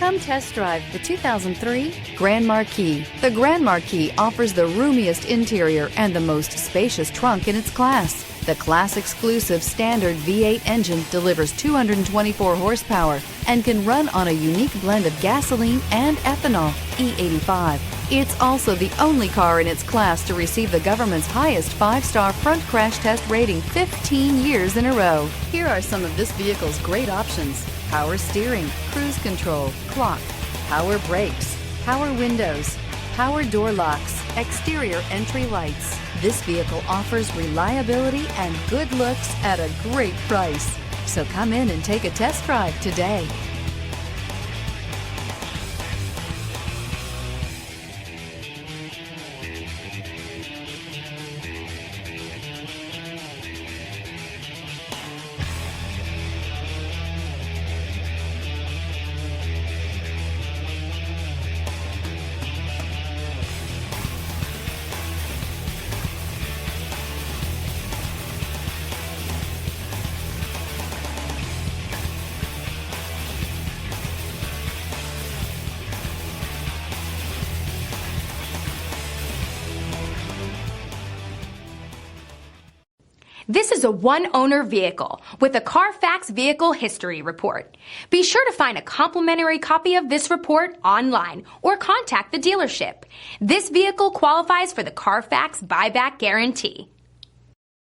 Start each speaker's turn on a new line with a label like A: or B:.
A: Come test drive the 2003 Grand Marquis. The Grand Marquis offers the roomiest interior and the most spacious trunk in its class. The class-exclusive standard V8 engine delivers 224 horsepower and can run on a unique blend of gasoline and ethanol, E85. It's also the only car in its class to receive the government's highest 5-star front crash test rating 15 years in a row. Here are some of this vehicle's great options: power steering, cruise control, clock, power brakes, power windows, power door locks, exterior entry lights. This vehicle offers reliability and good looks at a great price. So come in and take a test drive today.
B: This is a one-owner vehicle with a Carfax Vehicle History Report. Be sure to find a complimentary copy of this report online or contact the dealership. This vehicle qualifies for the Carfax Buyback Guarantee.